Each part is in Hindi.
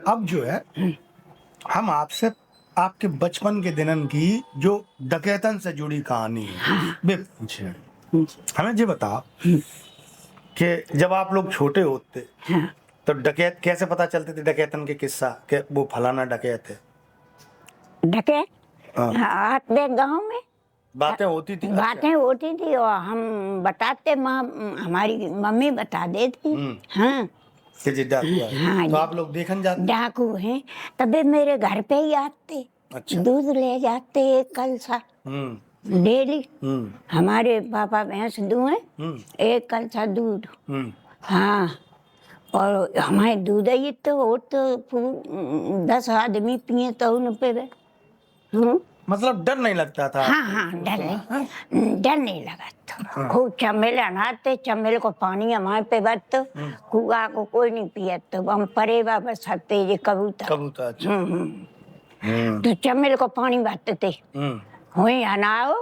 अब जो है हम आपसे आपके बचपन के दिनन की जो डकैतन से जुड़ी कहानी है वे पूछे। हमें ये बता कि जब आप लोग छोटे होते तो डकैत कैसे पता चलते थे, डकैतन के किस्सा कि वो फलाना डकैत है? डकैत हाँ, आते गांव में बातें होती थी। बातें होती थी और हम बताते, हमारी मम्मी बता देती। हाँ कि जी डाकू है। हाँ तो आप लोग देखन जाते? डाकू हैं तबे मेरे घर पे ही आते। अच्छा। दूध ले जाते एक कलसा डेली। हमारे पापा भैंस दुए एक कलसा दूध। हाँ, और हमारे दूध ही तो 10 आदमी पिए तो उन पे मतलब डर नहीं लगता था? हाँ हाँ, डर नहीं लगा तो। खूब चमेल अनाते, चमेल को पानी हमारे पे बत, कुआ को कोई नहीं पिया तो हम परे बस हते ये कबूतर। तो चमेल को पानी बतते हुई अनाओ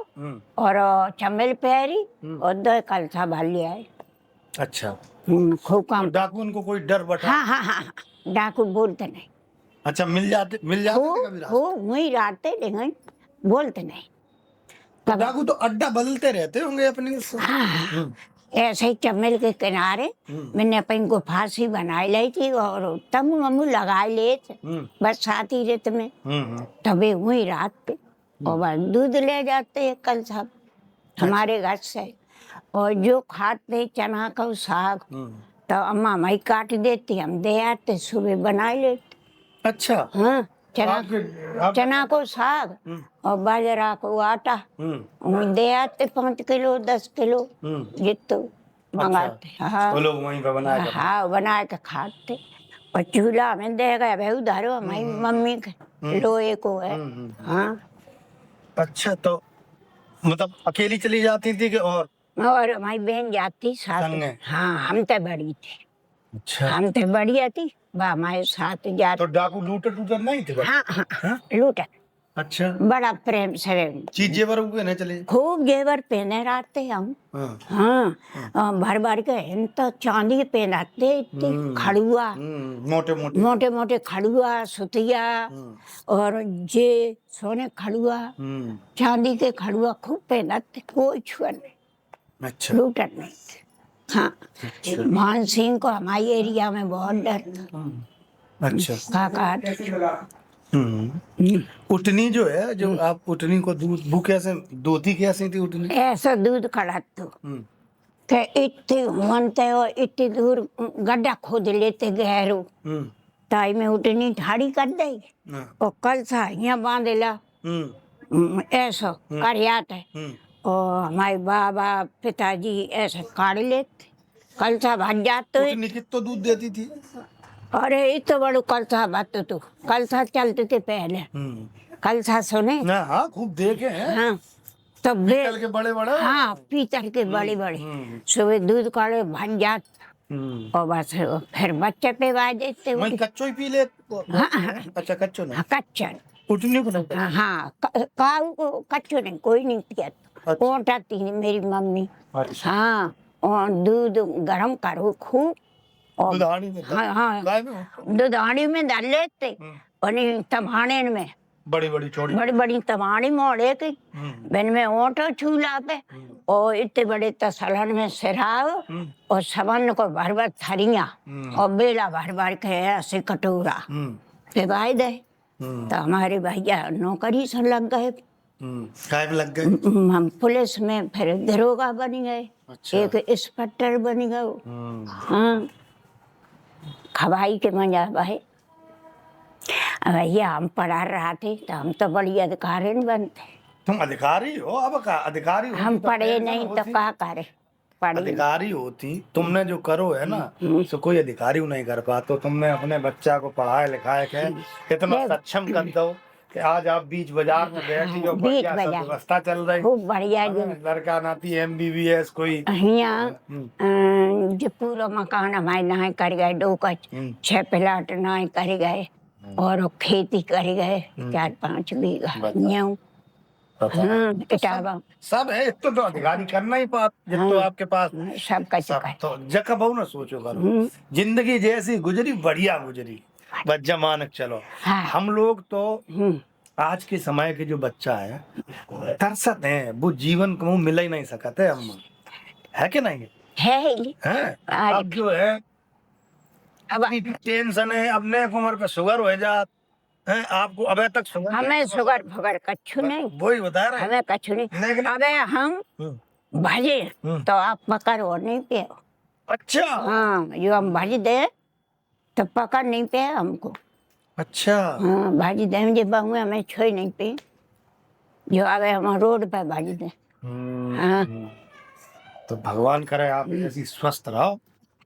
और चमेल पैरी और 2 कलसा भर लिया। अच्छा। खूब काम। तो डाकू उनको कोई डर बैठा? हाँ हाँ हाँ, डाकू बोलते नहीं। अच्छा, मिल जाते थे कभी रास्ते? वही रास्ते लेकिन बोलते नहीं। तो डाकू तो अड्डा बदलते रहते होंगे अपनी। हाँ, ऐसे ही चमेल के किनारे मैंने अपनी गुफा सी बनाई ली थी और तम्बू मम्बू लगा ले थे बरसाती रेत में। तभी वही रात पे और बस दूध ले जाते कल साहब हमारे घर से। और जो खाते चना का साग तो अम्मा मई काट देती, हम दे आते, सुबह बना लेते। अच्छा। हाँ, चना को साग और बाजरा को आटा दे आते 5 किलो 10 किलो जितो मंगाते। हाँ, वो लोग वहीं पे बना के खाते। और चूल्हा में दे गए भाई उधारो हमारी मम्मी के लोहे को है। हाँ। अच्छा, तो मतलब अकेली चली जाती थी कि और हमारी बहन जाती साथ में। हाँ, हम तो बड़ी थी। अच्छा, हम तो बढ़िया थी, हमारे साथ जाते। तो डाकू लूटर नहीं थे? हाँ हाँ, लूटर। अच्छा, बड़ा प्रेम से चीज जेवर पहने चले? खूब जेवर पहने रहते हम। हाँ, भर भर के तो चांदी पहनाते, खड़ुआ मोटे मोटे खड़ुआ सुतिया और जे सोने खड़ुआ चांदी के खड़ुआ खूब पहनाते, कोई छुआ नहीं। अच्छा, लूटर नहीं थे। हाँ, मान सिंह को हमारे एरिया में बहुत डर था। अच्छा। काका उठनी जो है, जो आप उठनी को दूध वो कैसे दोती कैसे थी उठनी? ऐसा दूध खड़ा तो इतने मनते और इतनी दूर गड्ढा खोद लेते गहरो ताई में उठनी ठाड़ी कर दे और कल सा यहाँ बांधेला ऐसा करियात है। और हमारे बाबा पिताजी ऐसे काट लेते, कल सा भज जाते। उठनी कितना दूध देती थी? अरे इतना बड़ो कलसा बात तो कलसा चलते थे पहले। कलसा सुने? हाँ, खूब देखे हैं। हाँ, तो पीतल के बड़े बड़े। हाँ, पीतल के बड़े बड़े। सुबह दूध काढ़े भन जात और बस फिर बच्चे पे बाज देते। मैं कच्चो ही पी ले। अच्छा, कच्चो नहीं? हाँ, कच्चा उठनी को नहीं? हाँ, काऊ को कच्चो नहीं, कोई नहीं पिया। ओटाती मेरी मम्मी। हाँ, और दूध गरम करो खूब और दुधानी में डाल लेते और तमाने में बड़ी बड़ी तमानी मोड़े की बिन में ओटो छूला पे और इतने बड़े तसलन में सिराव और सबन को भर भर थरिया और बेला भर भर के ऐसे कटोरा पिवाई दे। तो हमारे भैया नौकरी से लग गए। लग गए? हम पुलिस में फिर दरोगा बन गए। अच्छा। एक इंस्पेक्टर बन गए। हाँ, खवाई के मजा भाई। भैया हम पढ़ा रहा थे तो हम तो बड़ी अधिकारी बनते। तुम अधिकारी हो? अब का अधिकारी हो? हम पढ़े नहीं तो क्या करे, अधिकारी होती तुमने जो करो है ना तो कोई अधिकारी नहीं कर पाता। तुमने अपने बच्चा को पढ़ाए लिखाए के इतना सक्षम कर दो कि आज आप बीच बाजार में बैठी हो, बढ़िया सब व्यवस्था चल रही, खूब बढ़िया। लड़का नाती MBBS कोई यहाँ जो पूरा मकान हमारे ना कर गए, 2 का 6 प्लाट ना कर गए और खेती कर गए 4-5 बीघा न्यू। हाँ, सब है इतना तो अधिकारी करना ही पास जितो आपके पास सब का तो जका बहु ना सोचो करो। जिंदगी जैसी गुजरी बढ़िया गुजरी, बात। जमानक चलो। हाँ। हम लोग तो आज के समय के जो बच्चा है तरसत है, वो जीवन को मिल ही नहीं सकते अम्मा, है कि नहीं? है आज अब जो है अब टेंशन है, अब नए उम्र पे शुगर हो जात है आपको, अबे तक शुगर हमें शुगर फगर कछु नहीं, वही बता रहे हमें कछु नहीं। लेकिन अबे हम भाजी तो आप पकड़ और नहीं पे। अच्छा हाँ, जो हम भाजी दे तो पकड़ नहीं पे हमको। अच्छा हाँ, भाजी दे मुझे बहु हमें छोई नहीं पे, जो आवे हम रोड पे भाजी दे। हाँ। तो भगवान करे आप ऐसी स्वस्थ रहो।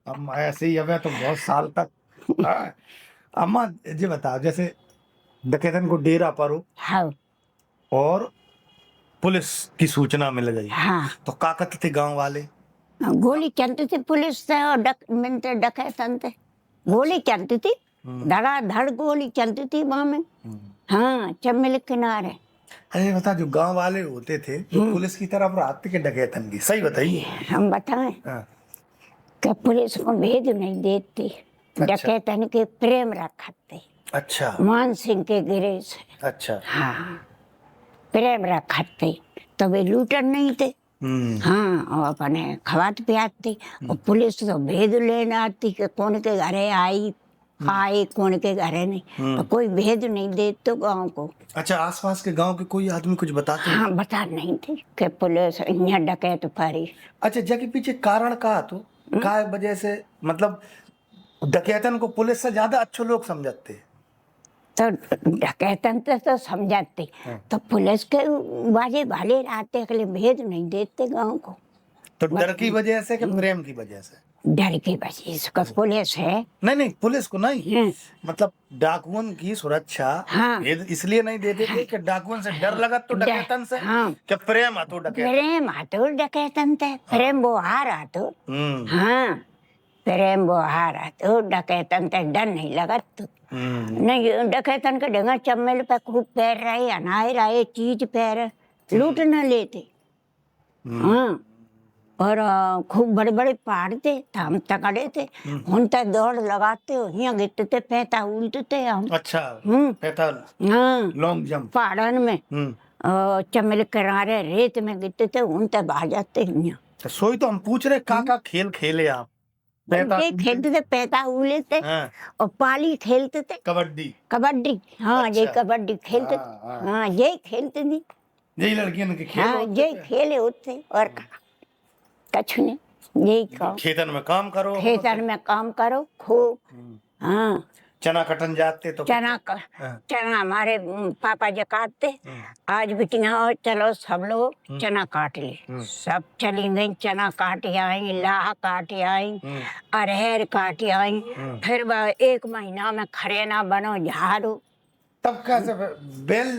अब ऐसे ही अबे तो बहुत साल तक। हाँ। अम्मा जी बताओ, जैसे डकैतन को डेरा पर हो हाँ और पुलिस की सूचना मिल गई, हाँ, तो का करते थे गांव वाले? गोली चलती थी पुलिस से और मिलते डकैतन थे, गोली चलती थी, धड़ाधड़ गोली चलती थी वहां में। हाँ, चमेली किनारे। अरे बता, जो गांव वाले होते थे तो पुलिस की तरफ आते के डकैतन की, सही बताइए। हम बताएं हाँ। कि पुलिस को भेद नहीं देती, डकैतन के प्रेम रखते। अच्छा मान सिंह के गिरे से। अच्छा। हाँ, प्रेम रखते तो वे लूटन नहीं थे। हाँ, और अपने खवात पियाती, और पुलिस तो भेद लेना आती कि कौन के घरे आई आए कौन के घरे नहीं, तो कोई भेद नहीं दे तो गांव को। अच्छा, आसपास के गांव के कोई आदमी कुछ बताते? हाँ, बता नहीं थे कि पुलिस यहाँ डकैत पड़ी। अच्छा, जगह पीछे कारण का तो का वजह से, मतलब डकैतन को पुलिस से ज्यादा अच्छे लोग समझते? तो डकैतन तो समझाते, तो पुलिस के बाजे भाले रहते, अगले भेद नहीं देते गांव को। तो डर की वजह से कि प्रेम की वजह से? डर की वजह से पुलिस है। नहीं, पुलिस को नहीं, मतलब डाकुअन की सुरक्षा। हाँ। इसलिए नहीं देते थे कि डाकुअन से डर लगा तो डकैतन से। हाँ। क्या प्रेम तो डकैतन? प्रेम तो डकैतन थे, प्रेम वो हारा तो। हाँ, प्रेम वो हारा तो डकैतन ते डर नहीं लगा तो। नहीं, डकैतन के ढंगा चम्मल पे खूब पैर रहे, अनाए रहे, चीज पैर लूट न लेते। हाँ, और खूब बड़े बड़े पहाड़ थे, हम तकड़े थे, हम तक दौड़ लगाते हो, यहाँ गिरते थे, पैता उल्टते हम। अच्छा, पैता हाँ, लॉन्ग जंप पहाड़न में चमेल किनारे रेत में गिरते थे, उन तक आ जाते यहाँ। तो सोई तो हम पूछ रहे का खेल खेले आप? खेलते थे, पैता उले थे। हाँ। और पाली खेलते थे, कबड्डी। कबड्डी। हाँ, अच्छा। ये कबड्डी खेलते थे। हाँ, यही खेलते थे। यही लड़कियों के खेल हाँ, यही खेले होते और कछु नहीं, यही काम। खेतन में काम करो, खेतन में काम करो खूब। हाँ, चना कटन जाते तो चना हमारे पापा जी काटते। आज बिटिया और चलो सब लोग चना काट ले, सब चली गई, चना काट आई, लाह काट आई, अरहर काट आई। फिर एक महीना में खरेना बनो झाड़ू। तब कैसे बैल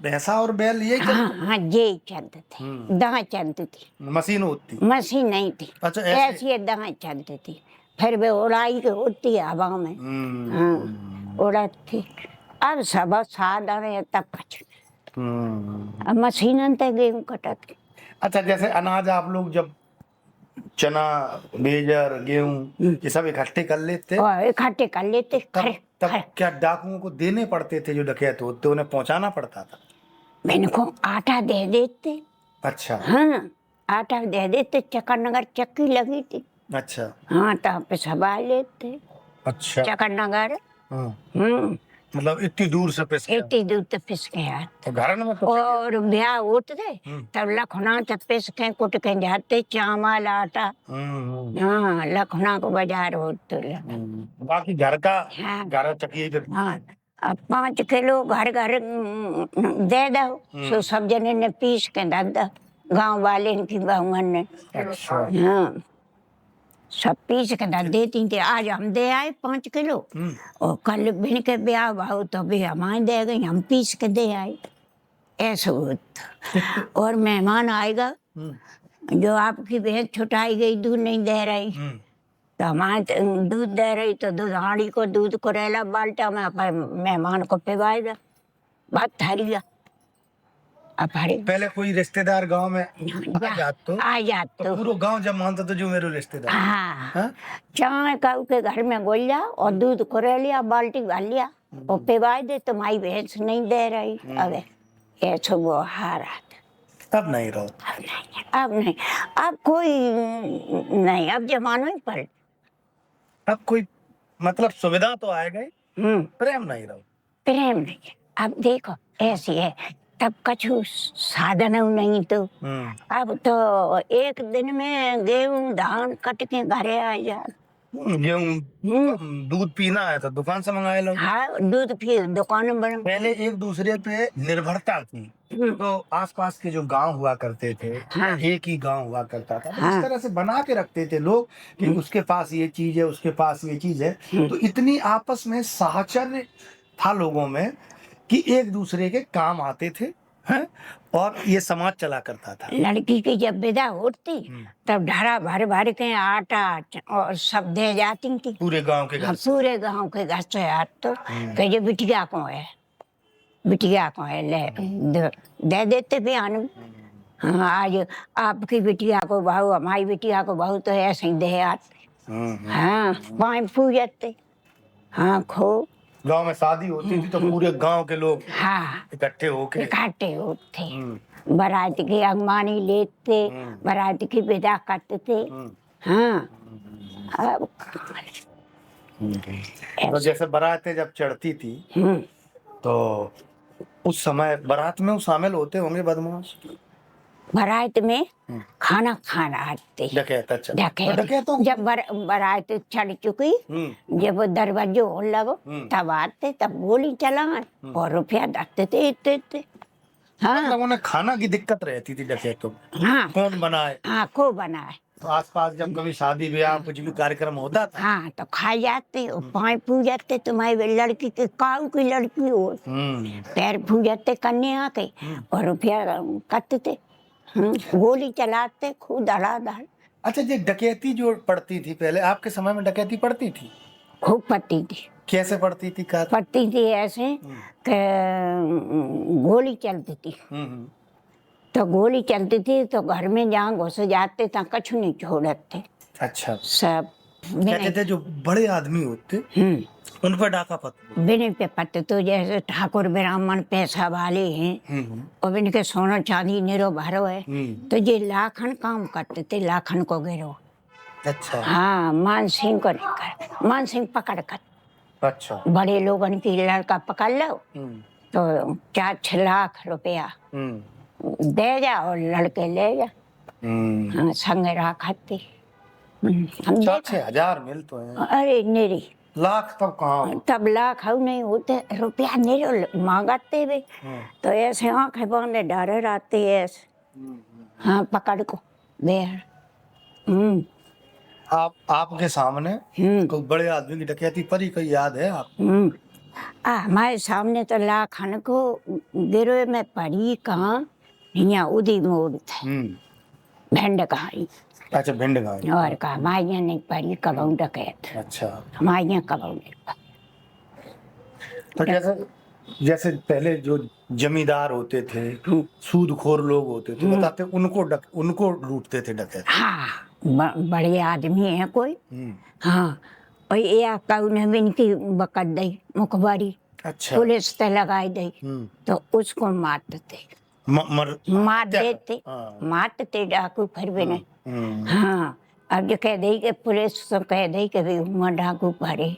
भैंसा और बैल यही चलते? हाँ, यही चलते थे, दाएं चलती थी, मशीन होती? मशीन नहीं थी। अच्छा, ऐसी दाएं चलती थी, फिर वे उड़ाई के होती है हवा में। हाँ, उड़ाती थी। अब सब साधन है, तब कुछ अब मशीन ते गेहूं कटत। अच्छा, जैसे अनाज आप लोग जब चना बेजर गेहूं ये सब इकट्ठे कर लेते, इकट्ठे कर लेते, तब क्या डाकुओं को देने पड़ते थे? जो डकैत होते उन्हें पहुंचाना पड़ता था? मैंने को आटा दे देते। अच्छा। हाँ, आटा दे देते, चकरनगर चक्की लगी थी। अच्छा। हाँ, तहाँ पे सबा लेते। अच्छा, चकरनगर। मतलब इतनी दूर से पिस के? इतनी दूर तक पिस के आते। तो घर में और ब्याह होते थे तब लखनऊ तक पिस के कुट के जाते, चावल आटा। हाँ, लखनऊ को बाजार होते। बाकी घर का। हाँ। घर चक्की। हाँ, अब 5 किलो घर घर दे दो, सो सब जने ने पीस के दे दो, गाँव वाले की बहुअन ने। अच्छा। हाँ, सब पीस के दे देती थी। आज हम दे आए 5 किलो, और कल बिन के ब्याह भाव तो भी हमारे दे गई, हम पीस के दे आए। ऐसा होता। और मेहमान आएगा, जो आपकी भैंस छुटाई गई, दूध नहीं दे रही, तो हमारे दूध दे रही तो दूध हाड़ी को दूध को रेला बाल्टा में अपन मेहमान को पिवाएगा, बात थारिया। अब हरे पहले कोई रिश्तेदार गांव में आ जात तो आ जात तो पूरा गांव जब मानता तो जो मेरे रिश्तेदार। हाँ हाँ? चाय काऊ के घर में गोल लिया और दूध को ले लिया, बाल्टी भर लिया और पिवाई दे, तुम्हारी भैंस नहीं दे रही। अब ऐसा वो हारा। अब नहीं रहो। अब नहीं, अब कोई नहीं, अब जमाना ही पलट। अब कोई मतलब सुविधा तो आएगा ही, प्रेम नहीं रहो। प्रेम नहीं है। अब देखो ऐसी है, तब कछु साधन नहीं तो अब तो एक दिन में गेहूं धान कट के घरे आ जा। गेहूं दूध पीना है तो दुकान से मंगाए लो। हाँ दूध पी दुकान में बना। पहले एक दूसरे पे निर्भरता थी, तो आसपास के जो गांव हुआ करते थे, हाँ। एक ही गांव हुआ करता था, तो हाँ। इस तरह से बना के रखते थे लोग कि उसके पास ये चीज है, उसके पास ये चीज है, तो इतनी आपस में साहचर्य था लोगों में कि एक दूसरे के काम आते थे, हैं? और ये समाज चला करता था। लड़की की जब विदा होती तब ढारा भर भर के आटा और सब दे जाती थी पूरे गांव के घर से। पूरे गांव के घर से। आज तो कहे बिटिया को है, बिटिया को है, ले दे देते बयान। हाँ आज आपकी बिटिया को बहू, हमारी बिटिया को बहू, तो ऐसे ही दे आते। हाँ पाए पूजते। हाँ खो गांव में शादी होती थी तो पूरे गांव के लोग हाँ इकट्ठे होके इकट्ठे होते, बारात की अगवानी लेते, बारात की विदा करते। हाँ अब तो जैसे बारातें जब चढ़ती थी तो उस समय बारात में वो शामिल होते होंगे बदमाश। बारात में खाना खाना आते डकैत। जब बारात चढ़ चुकी, जब वो दरवाजे हो लगो तब आते, तब गोली चलाए और रुपया देते थे इतने। हाँ मतलब उन्हें खाना की दिक्कत रहती थी डकैतों को। हाँ कौन बनाए? हाँ को बनाए। तो आसपास जब कभी शादी ब्याह कुछ भी कार्यक्रम होता था, हाँ तो खा जाते और पाए पूजते, तुम्हारी लड़की के काऊ की लड़की हो, पैर पूजते कन्या के और रुपया कटते, गोली चलाते खूब धड़ाधड़। अच्छा ये डकैती जो पड़ती थी पहले, आपके समय में डकैती पड़ती थी? खूब पड़ती थी। कैसे पड़ती थी? पड़ती थी ऐसे कि गोली चलती थी, तो गोली चलती थी तो घर में जहाँ घुस जाते तो कछु नहीं छोड़ते। अच्छा सब कहते थे जो बड़े आदमी होते उन पर डाका पड़ता। बिने पे पत्ते, तो जैसे ठाकुर ब्राह्मण पैसा वाले हैं और इनके सोना चांदी निरो भरो है, तो ये लाखन काम करते थे, लाखन को गिरो। अच्छा हाँ मान सिंह को नहीं कर, मान सिंह पकड़ कर। अच्छा बड़े लोगन की लड़का पकड़ लो तो 4-6 लाख रुपया दे जा और लड़के ले जा। हाँ संग रखते। 4-6 हजार मिल तो है। अरे नेरी लाख तब कहाँ, तब लाख नहीं होते, रुपया नेरो मांगते वे, तो ऐसे आंखें बांधे डरे रहते ऐसे। हाँ पकड़ को बेर। आपके सामने कोई बड़े आदमी की डकैती परी कोई याद है आप? हमारे सामने तो लाखन को गिरोह में पड़ी कहाँ, यहाँ उदी मोड़ थे भिंड कहानी। अच्छा भिंड कहानी। और कहा हमारे नहीं पड़ी कबऊ डकैत। अच्छा हमारे यहाँ कबऊ नहीं। तो जैसे पहले जो जमींदार होते थे, सूदखोर लोग होते थे, बताते उनको लूटते थे डकैत। हाँ बड़े आदमी है कोई। हाँ और या कौन इनकी बकत दी मुखबारी। अच्छा पुलिस ते लगाई दी तो उसको मारते थे, मार देते डाकू फिर भी नहीं। हाँ अब जो कह दी कि पुलिस तो कह दी कि भाई हुआ डाकू पारे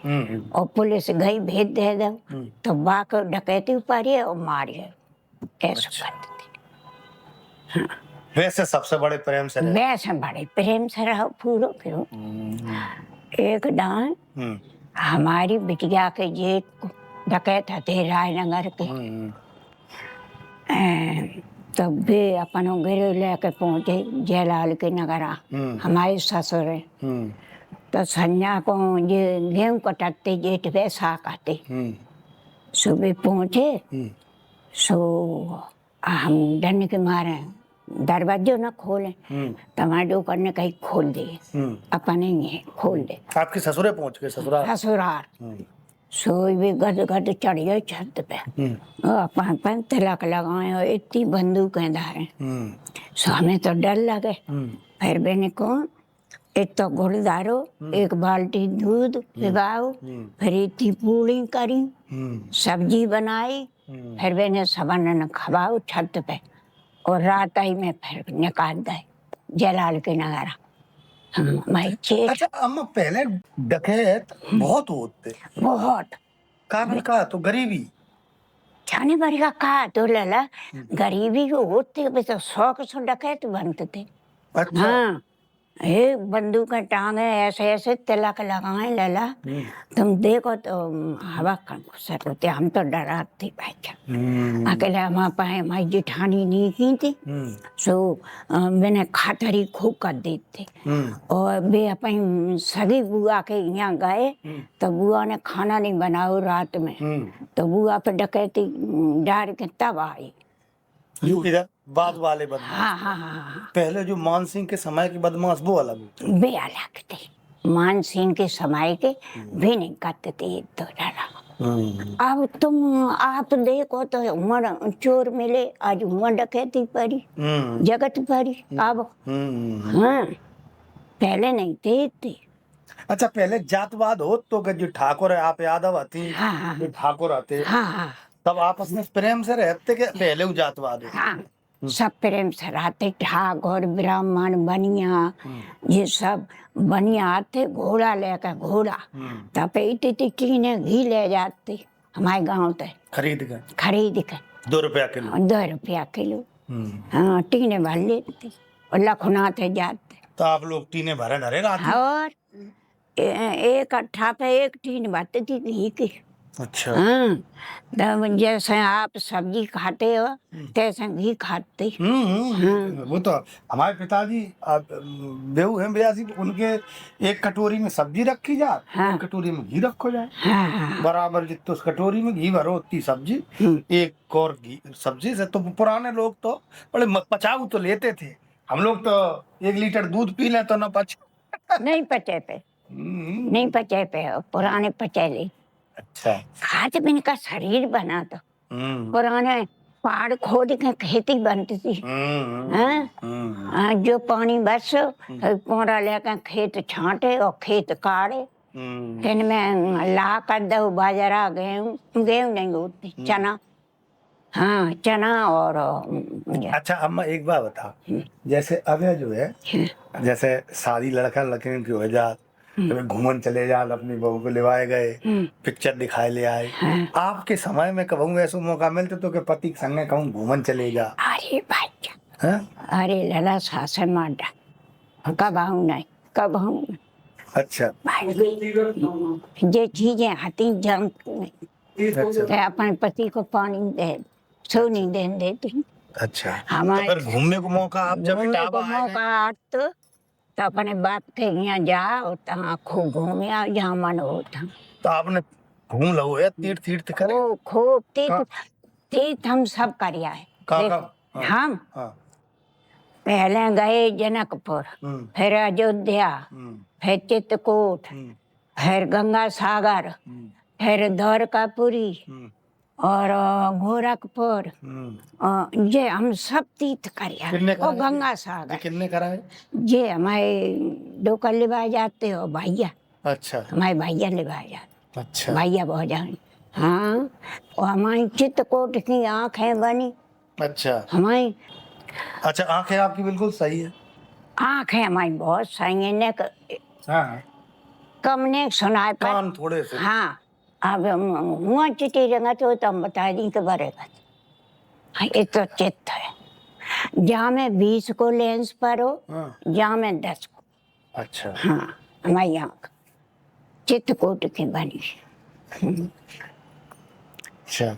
और पुलिस गई भेज दे दो तो बाक डकैती पारी और मारे ऐसा करते थे। हाँ वैसे सबसे बड़े प्रेम से रहे। वैसे बड़े प्रेम से रहो पूरो क्यों। एक डांस हमारी बिटिया के जेठ को डकैत थे रायनगर के, तो वे अपनों गिरे लेके पहुंचे जयलाल के नगरा, हमारे ससुर तो संज्ञा को ये गेहूं कटते जेठ वैसा कहते। सुबह पहुंचे सो हम डरने के मारे दरवाजे न खोले, टमाटो करने कहीं खोल दिए, अपने ही खोल दे। आपके ससुरे पहुंच गए? ससुराल। सोई भी गद गद चढ़ गए छत पे। और अपन तिलक लगाए और इतनी बंदूकें धारे। सो हमें तो डर लगे। फिर मैंने कहा एक तो गुड़ डालो, एक बाल्टी दूध पिलाओ, फिर इतनी पूड़ी करी, सब्जी बनाई, फिर मैंने सबन खवाओ छत पे। और रात आई में फिर निकाल गए जलाल के नगारा। अच्छा अम्मा, पहले डकैत बहुत होते, बहुत कारण का तो गरीबी छाने भरी का कहा तो लला गरीबी को होते तो 100 डकैत बनते थे। अच्छा। हाँ, एक बंदूक टांगे ऐसे ऐसे तिलक लगाए लला, तुम देखो तो हवा सर होते। हम तो डराते भाई। अकेले हमारे पास हमारी जिठानी नहीं की थी। सो मैंने खातरी खूब कर देते। और वे अपनी सगी बुआ के यहाँ गए तो बुआ ने खाना नहीं बनाओ रात में, तो बुआ पे डकैती डार के तब आई। इधर बाद वाले बदमाश। हाँ। पहले जो मान सिंह के समय के बदमाश वो अलग होते, वे अलग थे। मान सिंह के समय के भी नहीं करते थे एक तो डरा। अब तुम आप देखो तो उमर चोर मिले, आज उमर डकैती पड़ी, जगत पड़ी अब। हाँ, पहले नहीं थे। अच्छा पहले जातवाद हो तो जो ठाकुर है आप यादव आती, हाँ, जो ठाकुर आते, हाँ, तब आपस में प्रेम से रहते के पहले वो जातवाद हो? हाँ, सब प्रेम से रहते। ठाकुर ब्राह्मण बनिया ये सब बनिया आते घोड़ा लेकर, घोड़ा तब इतनी टीने घी ले जाते हमारे गांव तक खरीद के 2 रुपया किलो। 2 रुपया किलो। हाँ, टीने भर लेते और लखनऊ जाते। तो आप लोग टीने भरे धरे रात? और एक अट्ठा पे एक टीन भरती थी घी की। अच्छा। हाँ, तब जैसे आप सब्जी खाते हो तैसे घी खाते। वो तो हमारे पिताजी बेहू हैं बयासी, उनके एक कटोरी में सब्जी रखी जाए, एक कटोरी में घी रखो जाए, बराबर जितने उस कटोरी में घी भरो उतनी सब्जी, एक और घी सब्जी से। तो पुराने लोग तो बड़े पचाऊ तो लेते थे। हम लोग तो 1 लीटर दूध पी लें तो ना पचे। नहीं पचे पे, नहीं पचे पे, पुराने पचे ले। अच्छा, खाद बिन का शरीर बना तो पुराने पहाड़ खोद के खेती बनती थी। जो पानी बस पोरा लेकर खेत छांटे और खेत काढ़े, इनमें ला कर दो बाजरा, गेहूं नहीं होती, चना। हाँ, चना और अच्छा अम्मा एक बात बता, जैसे अब जो है जैसे शादी लड़का लड़के की हो जा, घूमन चले जा, अपनी बहू को लेवाए गए, पिक्चर दिखाए ले आए। आपके समय में कभी ऐसा मौका मिलते तो के पति के संगे कहूँ घूमन चले जा? अरे भाई, अरे लला शासन मांडा कब आऊँ नहीं, कब आऊँ। अच्छा, ये चीजें आती जम अपने पति को पानी दे सो नहीं देने देती। अच्छा, हमारे तो घूमने को मौका आप जब मौका तो अपने बाप के यहाँ जाओ, तहाँ खूब घूमे आओ जहाँ मन होता। तो आपने घूम लो या तीर्थ करे? खूब तीर्थ हम सब करिया है। हम पहले गए जनकपुर, फिर अयोध्या, फिर चित्रकूट, फिर गंगा सागर, फिर द्वारकापुरी और गोरखपुर, ये हम सब तीर्थ करिया। और गंगा सागर कितने करा है? ये हमारे डोकर लिवाए जाते हो भैया। अच्छा, हमारे भैया लिवाए जाते। अच्छा, भैया बहुत जान। हाँ, और हमारी चित्रकूट की आंखें बनी। अच्छा, हमारी अच्छा आंखें आपकी बिल्कुल सही है। आंखें हमारी बहुत सही है। कम ने सुनाए पर कान थोड़े से। हाँ, अब हुआ चिट्ठी रंगा तो हम बता दी के बरेगा। ये तो चित्त है, जहाँ में 20 को लेंस पर हो, जहाँ में 10 को। अच्छा, हाँ, हमारी आँख चित्रकूट की बनी। अच्छा,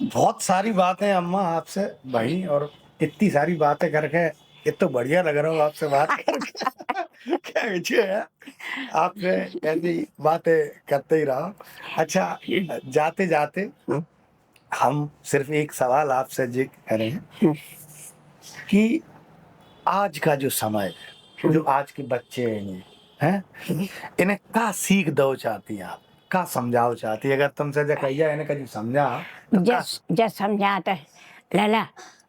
बहुत सारी बातें अम्मा आपसे भाई, और इतनी सारी बातें करके ये तो बढ़िया लग रहा हो आपसे बात क्या विषय है, आपसे ऐसी बातें करते ही रहो। अच्छा, जाते जाते हम सिर्फ एक सवाल आपसे जिक्र करें कि आज का जो समय है, जो आज के बच्चे हैं, इन्हें क्या सीख दो चाहती हैं आप? का समझाओ चाहती अगर तुमसे जे कहिया है कभी समझा तो का जब समझाता है लाला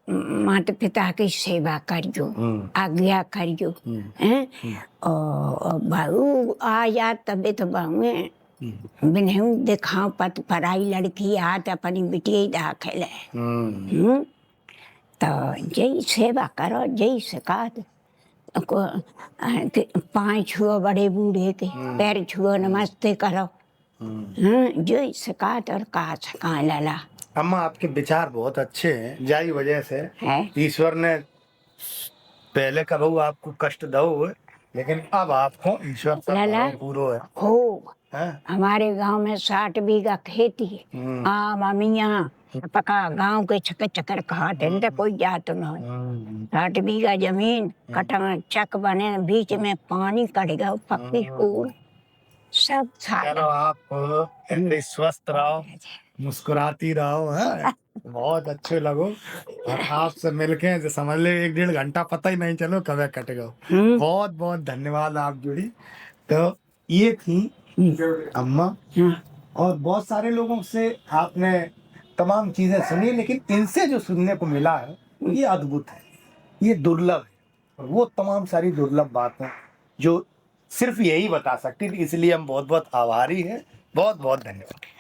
माता पिता की सेवा करियो, आज्ञा करियो हैं और बहू आ जा तबे तो बहू बिन्हू दिखाओ पत पराई लड़की आत अपनी बिटिया दाखिल है तो जय सेवा करो जय सिखात पाँव छुओ बड़े बूढ़े के पैर छुओ नमस्ते करो जय सिखात और कहा सका लाला। अम्मा आपके विचार बहुत अच्छे हैं जाई वजह से है ईश्वर ने पहले कबू आपको कष्ट दो लेकिन अब आपको ईश्वर लाला पूरा है हो हैं? हमारे गांव में 60 बीघा खेती है मामिया पका गांव के चक्कर चक्कर खाते तो कोई जात न 60 बीघा जमीन कटा चक बने बीच में पानी कट गया पक्की फूल सब चलो आप ऐसे स्वस्थ रहो मुस्कुराती रहो है बहुत अच्छे लगो और आपसे मिलके जो समझ ले 1-1.5 घंटा पता ही नहीं चलो कब कट गए। बहुत बहुत धन्यवाद आप जुड़ी। तो ये थी अम्मा और बहुत सारे लोगों से आपने तमाम चीजें सुनी लेकिन इनसे जो सुनने को मिला है ये अद्भुत है ये दुर्लभ है और वो तमाम सारी दुर्लभ बातें जो सिर्फ यही बता सकती थी इसलिए हम बहुत बहुत आभारी हैं। बहुत बहुत धन्यवाद।